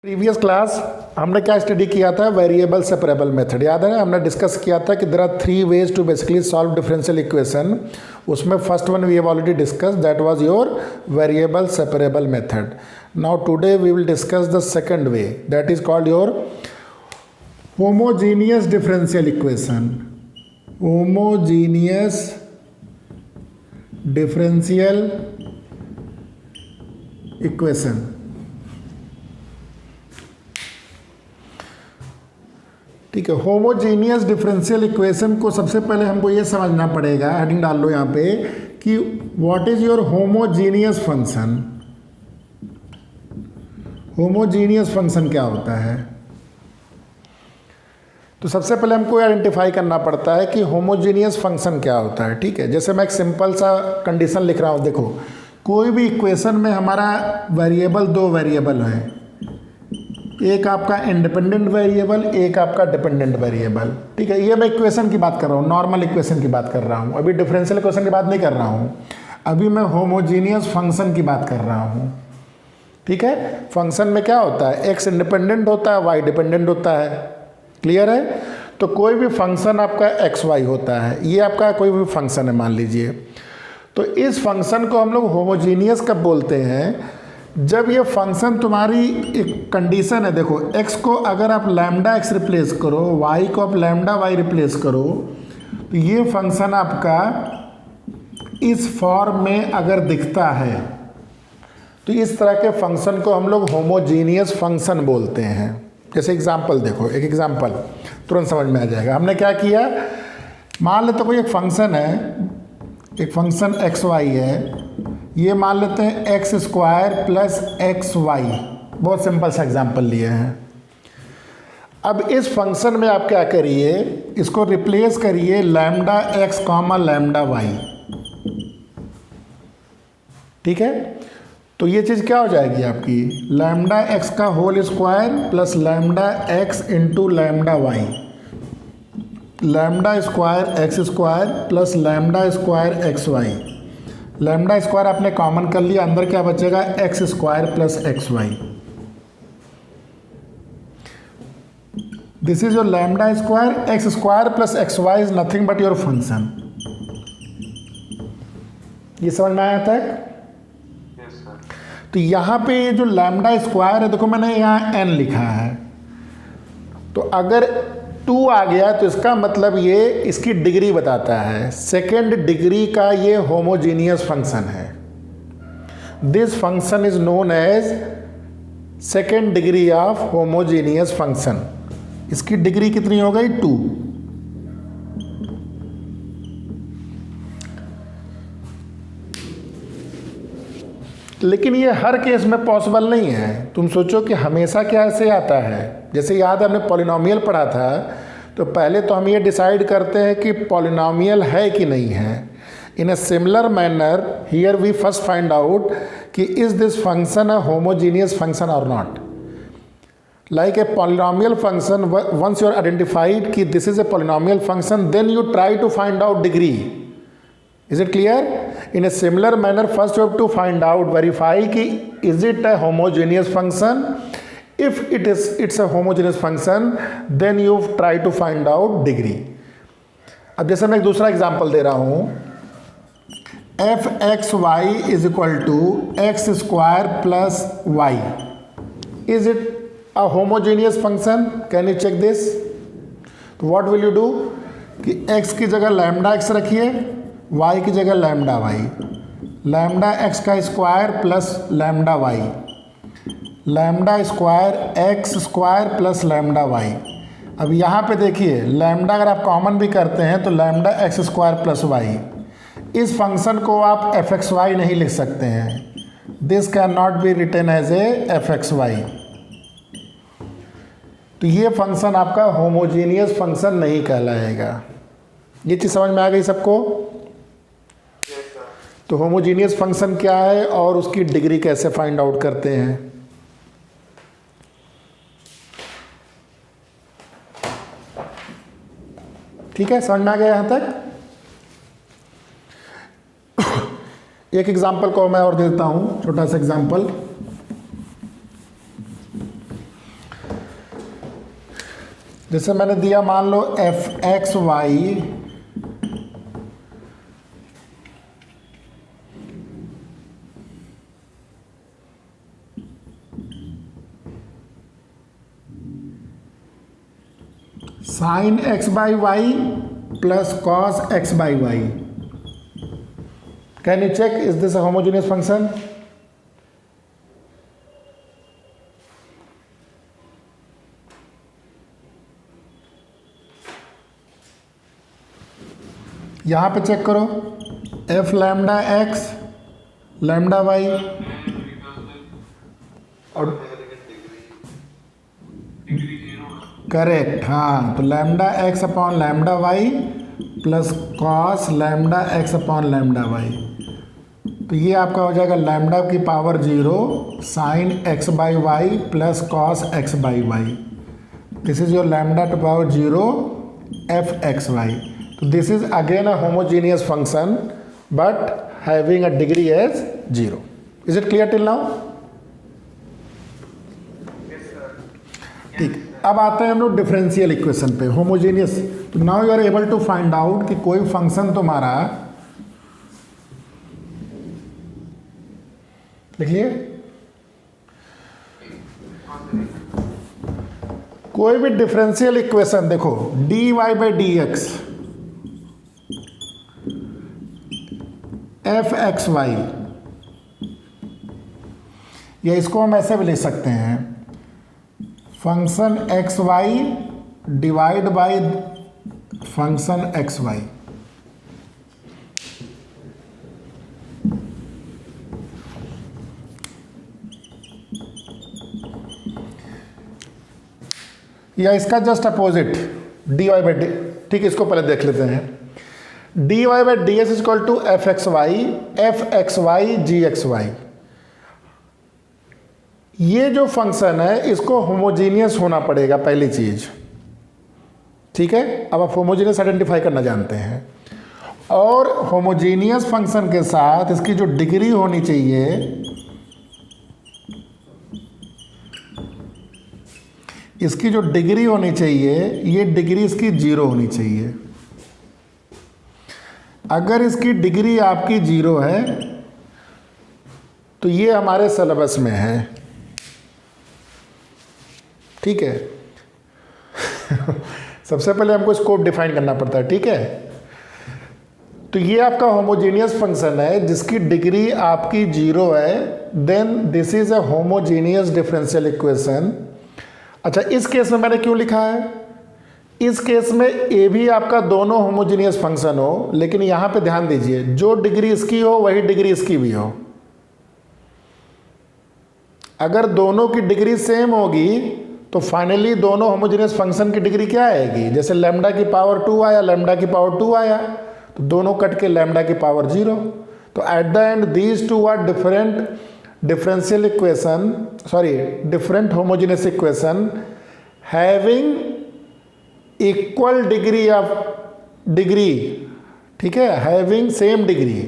Previous class हमने क्या study किया था, वेरिएबल सेपरेबल मेथड। याद है ना, हमने डिस्कस किया था कि there are 3 ways to basically solve differential equation. उसमें first one we have already discuss, that was your variable separable method. Now today we will discuss the second way, that is called your homogeneous differential equation. Homogeneous differential equation. ठीक है, homogeneous differential equation को सबसे पहले हमको ये समझना पड़ेगा, heading डाल लो यहाँ पे, कि what is your homogeneous function. Homogeneous function क्या होता है? तो सबसे पहले हमको आइडेंटिफाई करना पड़ता है कि होमोजीनियस फंक्शन क्या होता है। ठीक है, जैसे मैं एक सिंपल सा कंडीशन लिख रहा हूँ। देखो, कोई भी इक्वेशन में हमारा वेरिएबल, 2 वेरिएबल हैं, एक आपका इंडिपेंडेंट वेरिएबल, एक आपका डिपेंडेंट वेरिएबल। ठीक है, ये मैं इक्वेशन की बात कर रहा हूँ, नॉर्मल इक्वेशन की बात कर रहा हूँ, अभी डिफरेंशियल इक्वेशन की बात नहीं कर रहा हूँ। अभी मैं होमोजीनियस फंक्शन की बात कर रहा हूँ। ठीक है, फंक्शन में क्या होता है, एक्स इंडिपेंडेंट होता है, वाई डिपेंडेंट होता है। क्लियर है? तो कोई भी फंक्शन आपका एक्स वाई होता है, ये आपका कोई भी फंक्शन है मान लीजिए। तो इस फंक्शन को हम लोग होमोजीनियस कब बोलते हैं? जब ये फंक्शन तुम्हारी एक कंडीशन है। देखो, x को अगर आप लैम्डा x रिप्लेस करो, y को आप लैम्डा y रिप्लेस करो, तो ये फंक्शन आपका इस फॉर्म में अगर दिखता है तो इस तरह के फंक्शन को हम लोग होमोजीनियस फंक्शन बोलते हैं। जैसे एग्जांपल देखो, एक एग्जांपल तुरंत समझ में आ जाएगा। हमने क्या किया, मान लेते कोई एक फंक्शन है, एक फंक्शन एक्स वाई है, ये मान लेते हैं x square plus x y. बहुत सिंपल सा एग्जांपल लिए हैं। अब इस फंक्शन में आप क्या करिए, इसको रिप्लेस करिए lambda x comma lambda y. ठीक है, तो ये चीज़ क्या हो जाएगी आपकी, लैम्डा एक्स का whole square plus lambda x into lambda y. Lambda square x square plus lambda square x y. Lambda square आपने कॉमन कर लिया, अंदर क्या बचेगा, x square plus x y. This is your lambda square, x square plus x y is nothing but your function. ये समझ में आया तक? तो यहां पे ये जो लैम्डा स्क्वायर है, देखो मैंने यहां n लिखा है, तो अगर 2 आ गया तो इसका मतलब ये इसकी डिग्री बताता है। सेकेंड डिग्री का ये होमोजीनियस फंक्शन है। This function is known as second degree of homogeneous function. इसकी डिग्री कितनी हो गई, 2। लेकिन ये हर केस में पॉसिबल नहीं है। तुम सोचो कि हमेशा क्या ऐसे आता है, जैसे याद है हमने पॉलिनोमियल पढ़ा था, तो पहले तो हम ये डिसाइड करते हैं कि पॉलिनोमियल है कि नहीं है। In a similar manner here we first find out कि is this function a homogeneous function और not. Like a polynomial function, once you are identified कि this is a polynomial function, then you try to find out degree. Is it clear? In a similar manner, first you have to find out, verify कि is it a homogeneous function? If it's a homogeneous function, then you try to find out degree. अब जैसे मैं एक दूसरा example दे रहा हूँ, f x y is equal to x square plus y. Is it a homogeneous function? Can you check this? तो what will you do कि x की जगह लैम्डा एक्स रखिए, y की जगह लैम्डा वाई। लैम्डा एक्स का square plus lambda y, lambda square x square plus lambda y. अब यहाँ पे देखिए, लैम्डा अगर आप कॉमन भी करते हैं तो lambda x square plus y. इस फंक्शन को आप एफ एक्स वाई नहीं लिख सकते हैं। This can not be written as a f x y. तो ये फंक्शन आपका होमोजीनियस फंक्शन नहीं कहलाएगा। ये चीज़ समझ में आ गई सबको? तो होमोजीनियस फंक्शन क्या है और उसकी डिग्री कैसे फाइंड आउट करते हैं? ठीक है, समझ में आ गया यहां तक? एक एग्जांपल को मैं और देता हूं, छोटा सा एग्जांपल। जैसे मैंने दिया मान लो f x y sine x by y plus cos x by y. Can you check is this a homogeneous function? यहां पे चेक करो f lambda x lambda y और करेक्ट. हाँ, तो lambda x upon lambda y plus cos lambda x upon lambda y. तो ये आपका हो जाएगा लैम्डा की power 0 sine x by y plus cos x by y. This is your lambda to power 0 f x y. तो this is again a homogeneous function but having a degree as 0. Is it clear till now? ठीक. अब आते हैं हम लोग differential equation पे, homogeneous. तो now you are able to find out कि कोई फंक्शन तुम्हारा, देखिए कोई भी डिफरेंशियल इक्वेशन देखो d y by d x f x y, या इसको हम ऐसे भी लिख सकते हैं function x y divide by function x y. या इसका just opposite d y by d. ठीक है, इसको पहले देख लेते हैं. D y by d s is equal to f x y g x y. ये जो फंक्शन है इसको होमोजीनियस होना पड़ेगा पहली चीज. ठीक है, अब आप होमोजीनियस आइडेंटिफाई करना जानते हैं. और होमोजीनियस फंक्शन के साथ इसकी जो डिग्री होनी चाहिए, इसकी जो डिग्री होनी चाहिए, ये डिग्री इसकी 0 होनी चाहिए. अगर इसकी डिग्री आपकी 0 है तो ये हमारे सिलेबस में है. ठीक है. सबसे पहले हमको स्कोप डिफाइन करना पड़ता है. ठीक है, तो ये आपका होमोजेनियस फंक्शन है जिसकी डिग्री आपकी 0 है. Then this is a homogeneous differential equation. अच्छा, इस केस में मैंने क्यों लिखा है? इस केस में ए भी आपका दोनों होमोजेनियस फंक्शन हो, लेकिन यहां पे ध्यान दीजिए जो डिग्री इसकी हो वही डिग्री इसकी भी हो. अगर दोनों की डिग्री सेम होगी तो फाइनली दोनों होमोजेनियस फंक्शन की डिग्री क्या आएगी? जैसे लैम्डा की पावर 2 आया, लैम्डा की पावर 2 आया, तो दोनों कट के लैम्डा की पावर 0. तो at the end these two are different differential equation, different homogeneous equation having equal degree of degree. ठीक है, having same degree.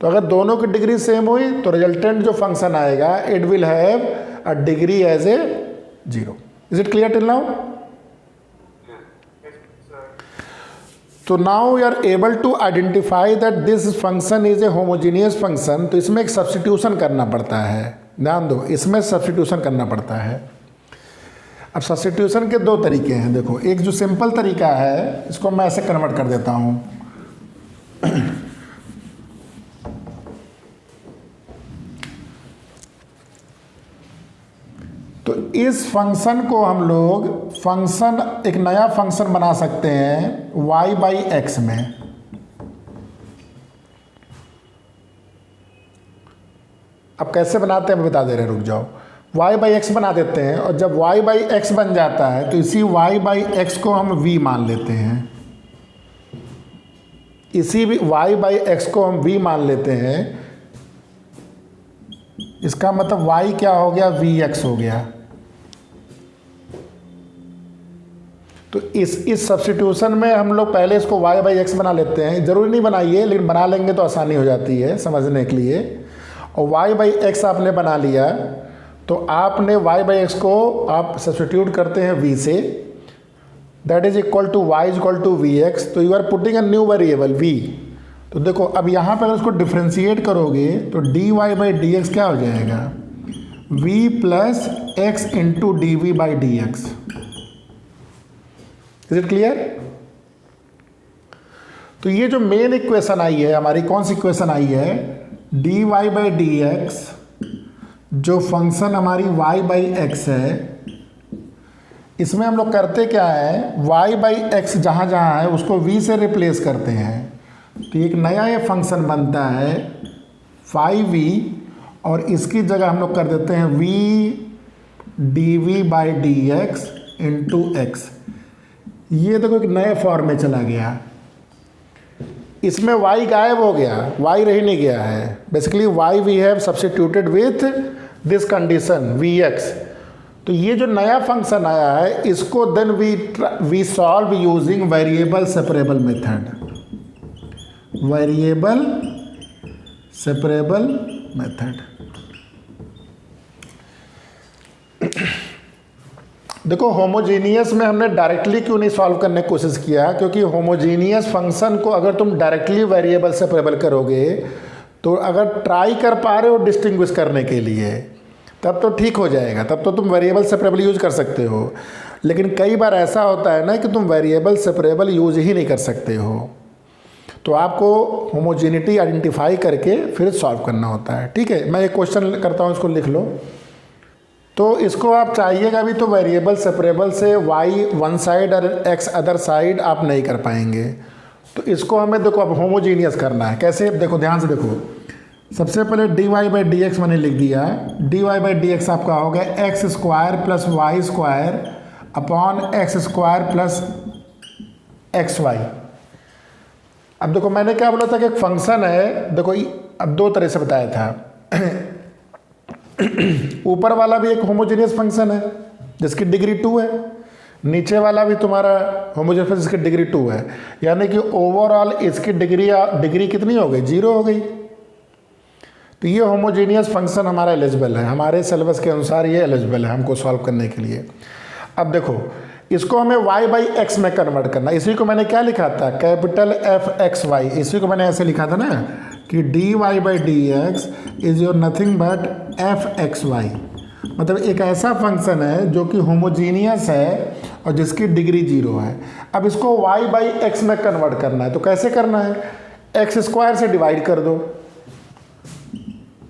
तो अगर दोनों की डिग्री सेम हुई तो रिजल्टेंट जो फंक्शन आएगा it will have a degree as a 0. Is it clear till now? तो now you are able to identify that this function is a homogeneous function. तो इसमें एक सब्स्टिट्यूशन करना पड़ता है. ध्यान दो, इसमें सब्स्टिट्यूशन करना पड़ता है. अब सब्स्टिट्यूशन के 2 तरीके हैं. देखो, एक जो सिंपल तरीका है इसको मैं ऐसे कन्वर्ट कर देता हूँ. तो इस फंक्शन को हम लोग एक नया फंक्शन बना सकते हैं y बाई एक्स में. अब कैसे बनाते हैं बता दे रहे, रुक जाओ. y बाई एक्स बना देते हैं, और जब y बाई एक्स बन जाता है तो इसी y बाई एक्स को हम v मान लेते हैं. इसी भी y बाई एक्स को हम v मान लेते हैं. इसका मतलब y क्या हो गया? vx हो गया. तो इस सब्स्टिट्यूशन में हम लोग पहले इसको y बाई एक्स बना लेते हैं. ज़रूरी नहीं बनाइए, लेकिन बना लेंगे तो आसानी हो जाती है समझने के लिए. और y बाई एक्स आपने बना लिया तो आपने y बाई एक्स को आप सब्स्टिट्यूट करते हैं v से. That is equal to y is equal to v x, तो you are putting a new variable v. तो देखो अब यहाँ पर अगर इसको डिफ्रेंशिएट करोगे तो d y by d x क्या हो जाएगा, v plus x into d v by d x. Is it clear? तो ये जो मेन इक्वेशन आई है हमारी, कौन सी इक्वेशन आई है, d y by d x, जो फंक्शन हमारी y बाई एक्स है, इसमें हम लोग करते क्या है, y बाई एक्स जहाँ जहाँ है उसको v से रिप्लेस करते हैं। तो एक नया ये फंक्शन बनता है 5v, और इसकी जगह हम लोग कर देते हैं v d v by d x into x. ये देखो एक नए फॉर्म में चला गया, इसमें y गायब हो गया, y रह नहीं गया है। Basically y we have substituted with this condition vx। तो ये जो नया फंक्शन आया है इसको then we solve using variable separable method, variable separable method. देखो होमोजीनियस में हमने डायरेक्टली क्यों नहीं सॉल्व करने की कोशिश किया, क्योंकि होमोजीनियस फंक्शन को अगर तुम डायरेक्टली वेरिएबल सेपरेबल करोगे तो अगर ट्राई कर पा रहे हो डिस्टिंग्विश करने के लिए तब तो ठीक हो जाएगा, तब तो तुम वेरिएबल सेपरेबल यूज कर सकते हो। लेकिन कई बार ऐसा होता है ना कि तुम वेरिएबल सेपरेबल यूज ही नहीं कर सकते हो, तो आपको होमोजेनिटी आइडेंटिफाई करके फिर सॉल्व करना होता है। ठीक है, मैं एक क्वेश्चन करता हूँ, इसको लिख लो। तो इसको आप चाहिएगा भी तो वेरिएबल सेपरेबल से y वन साइड और x अदर साइड आप नहीं कर पाएंगे। तो इसको हमें देखो अब होमोजीनियस करना है। कैसे, देखो ध्यान से देखो। सबसे पहले d y by d x मैंने लिख दिया। D y by d x आपका हो गया x square plus y square upon x square plus x y. अब देखो मैंने क्या बोला था कि एक फंक्शन है, देखो अब दो तरह से बताया था। ऊपर वाला भी एक होमोजेनियस फंक्शन है जिसकी डिग्री 2 है, नीचे वाला भी तुम्हारा होमोजेनियस जिसकी डिग्री 2 है, यानी कि ओवरऑल इसकी डिग्री कितनी हो गई, 0 हो गई। तो ये होमोजेनियस फंक्शन हमारा एलिजिबल है, हमारे सिलेबस के अनुसार ये एलिजिबल है हमको सॉल्व करने के लिए। अब देखो इसको हमें y बाई एक्स में कन्वर्ट करना। इसी को मैंने क्या लिखा था, कैपिटल एफ एक्स वाई, इसी को मैंने ऐसे लिखा था ना कि d y by d x is your nothing but f x y. मतलब एक ऐसा फंक्शन है जो कि होमोजीनियस है और जिसकी डिग्री 0 है। अब इसको y बाई एक्स में कन्वर्ट करना है, तो कैसे करना है, एक्स स्क्वायर से डिवाइड कर दो,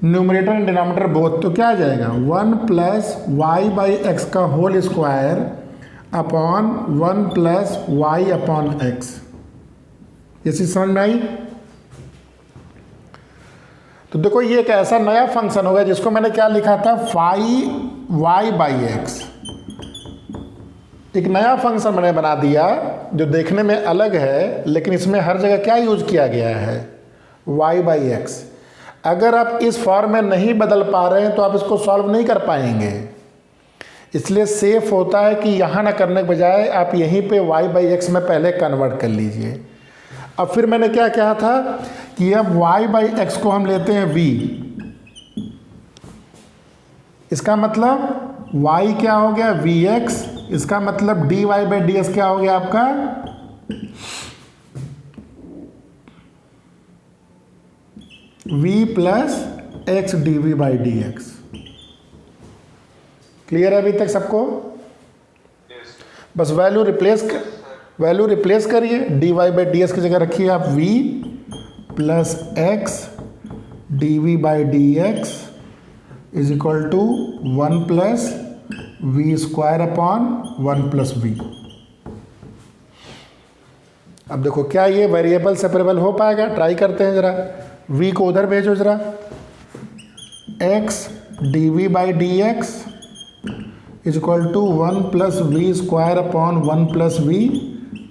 न्यूमरेटर एंड डिनोमिनेटर बोथ, तो क्या आ जाएगा 1 प्लस वाई बाई एक्स का whole square upon 1 plus y upon x. ये चीज समझ में आई? तो देखो ये एक ऐसा नया फंक्शन होगा जिसको मैंने क्या लिखा था, फाई वाई बाई एक्स। एक नया फंक्शन मैंने बना दिया जो देखने में अलग है, लेकिन इसमें हर जगह क्या यूज किया गया है, वाई बाई एक्स। अगर आप इस फॉर्म में नहीं बदल पा रहे हैं तो आप इसको सॉल्व नहीं कर पाएंगे, इसलिए सेफ होता है कि यहाँ ना करने के बजाय आप यहीं पे y बाई एक्स में पहले कन्वर्ट कर लीजिए। अब फिर मैंने क्या कहा था कि अब y बाई एक्स को हम लेते हैं v, इसका मतलब y क्या हो गया vx, इसका मतलब dy बाई डी एक्स क्या हो गया आपका v plus x d v by d x. Clear है अभी तक सबको? बस वैल्यू रिप्लेस करिए, d y by d s की जगह रखिए आप v plus x d v by d x is equal to 1 plus v square upon 1 plus v. अब देखो क्या ये वेरिएबल सेपरेबल हो पाएगा, ट्राई करते हैं जरा। v को उधर भेजो जरा, x d v by d x is equal to 1 plus v square upon 1 plus v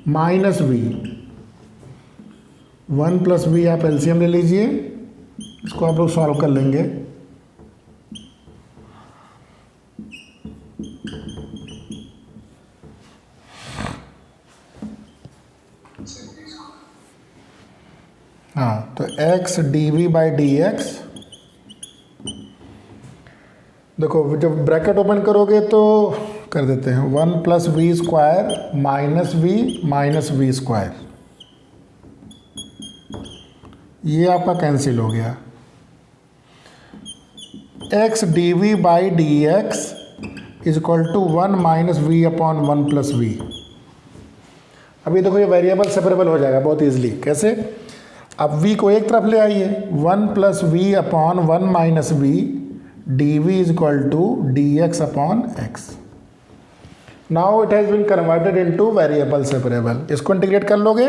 minus v. 1 plus v आप एलसीएम ले लीजिए, इसको आप लोग सॉल्व कर लेंगे। हाँ, तो x d v by d x, देखो जब ब्रैकेट ओपन करोगे तो कर देते हैं 1 + v² माइनस वी स्क्वायर, ये आपका कैंसिल हो गया। x dv/dx is equal to 1 - v/1 + v। अभी देखो ये वेरिएबल सेपरेबल हो जाएगा बहुत इजीली। कैसे? अब v को एक तरफ ले आइए, 1 + v/1 - v dv is equal to dx/x। Now it has been converted into variable separable. इसको इंटीग्रेट कर लोगे,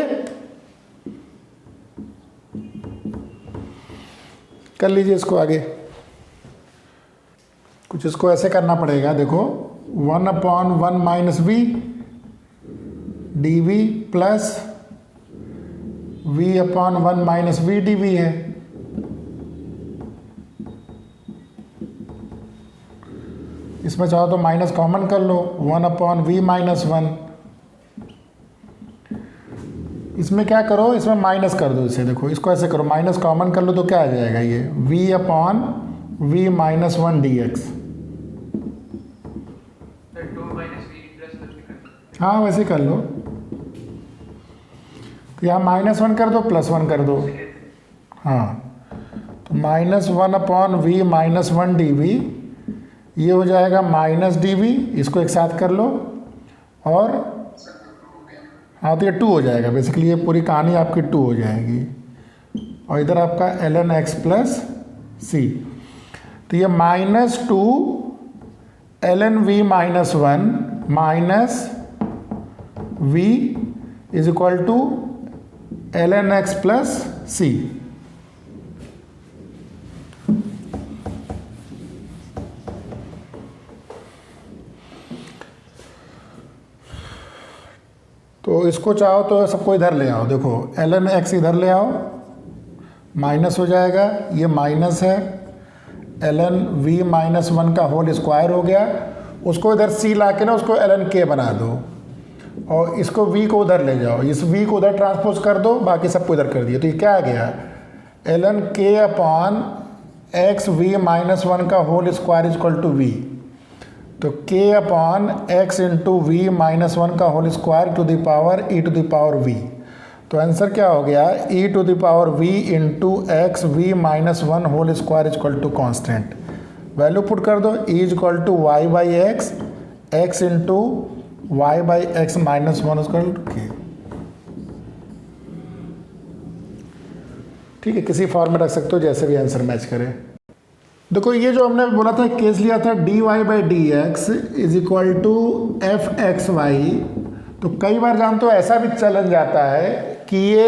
कर लीजिए इसको आगे। कुछ इसको ऐसे करना पड़ेगा, देखो 1/1 - v dv plus v/1 - v dv है। इसमें चाहो तो माइनस कॉमन कर लो, 1/v - 1। इसमें क्या करो, इसमें माइनस कर दो इसे। देखो इसको ऐसे करो, माइनस कॉमन कर लो तो क्या आ जाएगा, ये v/v - 1 dx। हाँ वैसे कर लो, तो यहाँ -1 कर दो, +1 कर दो। हाँ तो -1/v - 1 dv, ये हो जाएगा -dv। इसको एक साथ कर लो और हाँ तो ये 2 हो जाएगा। बेसिकली ये पूरी कहानी आपकी 2 हो जाएगी। और इधर आपका ln x + c, तो ये -2 ln v - 1 minus v is equal to ln x + c। तो इसको चाहो तो सबको इधर ले आओ। देखो ln x इधर ले आओ, माइनस हो जाएगा, ये माइनस है, ln v - 1 का होल स्क्वायर हो गया। उसको इधर c ला के ना उसको ln k बना दो, और इसको v को उधर ले जाओ, इस v को उधर ट्रांसपोज कर दो, बाकी सबको इधर कर दिया। तो ये क्या आ गया, ln k/x v - 1 का whole square is equal to v। तो k/x इंटू v - 1 का whole square to the power e⁻v। तो आंसर क्या हो गया, e⁻v into x v - 1 whole square is equal to constant. Value put कर दो, e is equal to y/x, x into y/x - 1 is equal to k। ठीक है, किसी form में रख सकते हो, जैसे भी आंसर मैच करे। देखो ये जो हमने बोला था, केस लिया था dy/dx is equal to fxy। तो कई बार जानते हो ऐसा भी चैलेंज आता है कि ये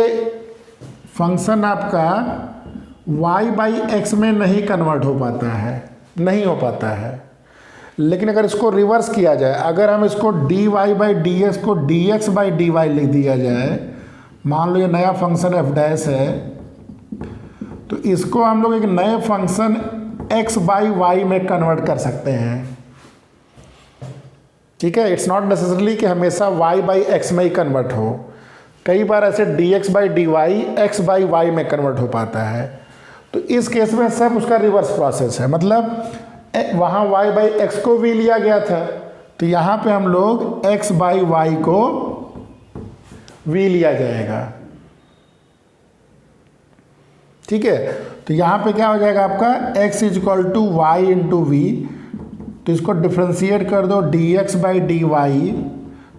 फंक्शन आपका y/x में नहीं कन्वर्ट हो पाता है, नहीं हो पाता है। लेकिन अगर इसको रिवर्स किया जाए, अगर हम इसको dy/dx को dx/dy लिख दिया जाए, मान लो ये नया फंक्शन f' है, तो इसको हम लोग एक नए फंक्शन x/y में कन्वर्ट कर सकते हैं। ठीक है, इट्स नॉट नेसेसरली कि हमेशा y/x में ही कन्वर्ट हो। कई बार ऐसे dx/dy x/y में कन्वर्ट हो पाता है। तो इस केस में सब उसका रिवर्स प्रोसेस है, मतलब वहाँ y/x को v लिया गया था, तो यहाँ पे हम लोग x/y को v लिया जाएगा। ठीक है, तो यहाँ पे क्या हो जाएगा आपका x is equal to y into v. तो इसको डिफ्रेंशिएट कर दो dx/dy,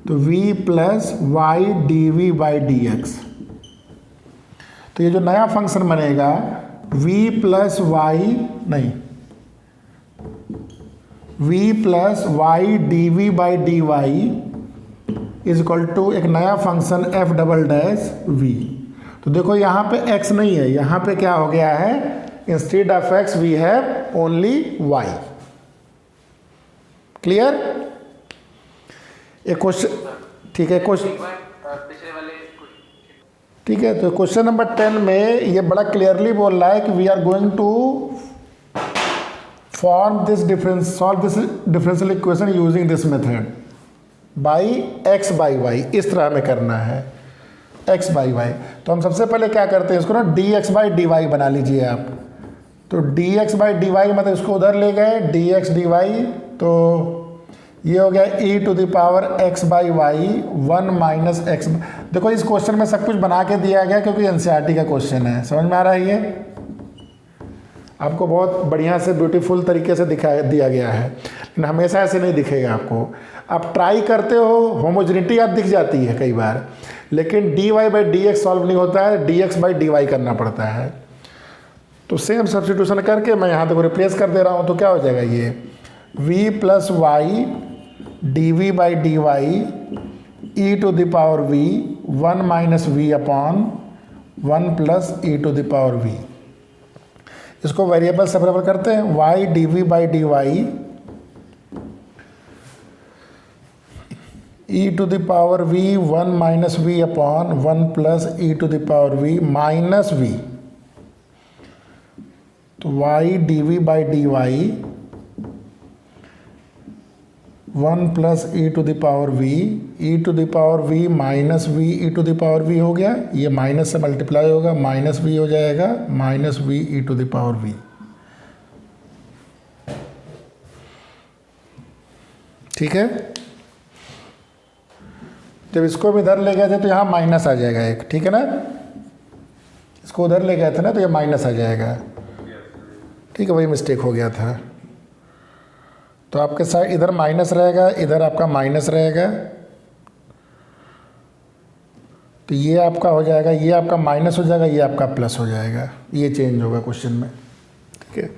तो v प्लस वाई dv/dx। तो ये जो नया फंक्शन बनेगा v प्लस वाई नहीं v plus y dv/dy is equal to एक नया फंक्शन f''v। तो देखो यहाँ पे x नहीं है, यहाँ पे क्या हो गया है, instead of x we have only y। Clear? एक क्वेश्चन, ठीक है, क्वेश्चन ठीक है। तो क्वेश्चन नंबर 10 में ये बड़ा क्लियरली बोल रहा है कि we are going to form this difference, solve this differential equation using this method by x/y। इस तरह में करना है x/y। तो हम सबसे पहले क्या करते हैं, इसको ना dx/dy बना लीजिए आप। तो dx/dy मतलब इसको उधर ले गए dx dy, तो ये हो गया e to the power x by y 1 minus x. देखो इस क्वेश्चन में सब कुछ बना के दिया गया क्योंकि एनसीईआरटी का क्वेश्चन है, समझ में आ रहा है। ये आपको बहुत बढ़िया से ब्यूटीफुल तरीके से दिखा दिया गया है, लेकिन हमेशा ऐसे नहीं दिखेगा आपको। आप ट्राई करते हो, होमोजेनिटी आप दिख जाती है कई बार, लेकिन dy by d x solve नहीं होता है, dx बाई डी वाई करना पड़ता है। तो सेम सब्स्टिट्यूशन करके मैं यहाँ देखो रिप्लेस कर दे रहा हूँ, तो क्या हो जाएगा ये v plus y d v by d y e to the power v 1 minus v upon 1 plus e to the power v। इसको वेरिएबल सेपरेबल करते हैं, y d v by d y e to the power v 1 minus v upon 1 plus e to the power v minus v। तो y d v by d y 1 plus e to the power v, e to the power v minus v e to the power v हो गया, ये minus से multiply होगा, minus v हो जाएगा, minus v e to the power v। ठीक है, जब इसको भी इधर ले गए थे तो यहाँ माइनस आ जाएगा एक, ठीक है ना। इसको उधर ले गए थे ना तो ये माइनस आ जाएगा, ठीक है, वही मिस्टेक हो गया था। तो आपके साइड इधर माइनस रहेगा, इधर आपका माइनस रहेगा, तो ये आपका हो जाएगा, ये आपका माइनस हो जाएगा, ये आपका प्लस हो जाएगा, ये चेंज होगा क्वेश्चन में। ठीक है,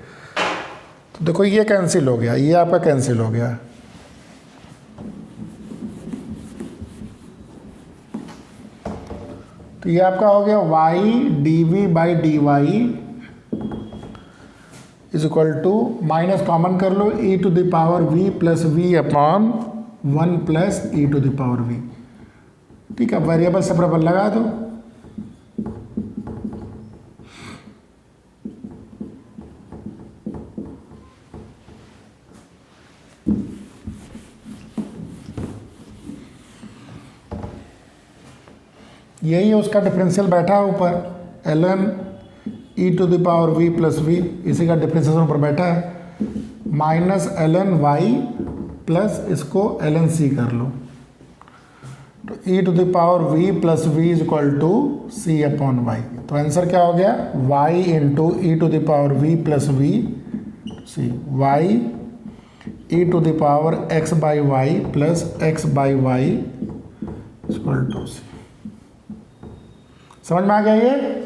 तो देखो ये कैंसिल हो गया, ये आपका कैंसिल हो गया। तो ये आपका हो गया y d v by d y is equal to, minus common कर लो, e to the power v plus v upon 1 plus e to the power v। ठीक है, वेरिएबल सेपरेबल लगा दो। यही है उसका डिफरेंशियल बैठा है ऊपर, ln e to the power v plus v, इसी का डिफरेंशियल ऊपर बैठा है, माइनस ln y प्लस इसको ln c कर लो। तो e to the power v plus v is equal to c upon y. तो आंसर क्या हो गया, y into e to the power v plus v c, y e to the power x by y plus x by y equal to सी। समझ में आ गया ये।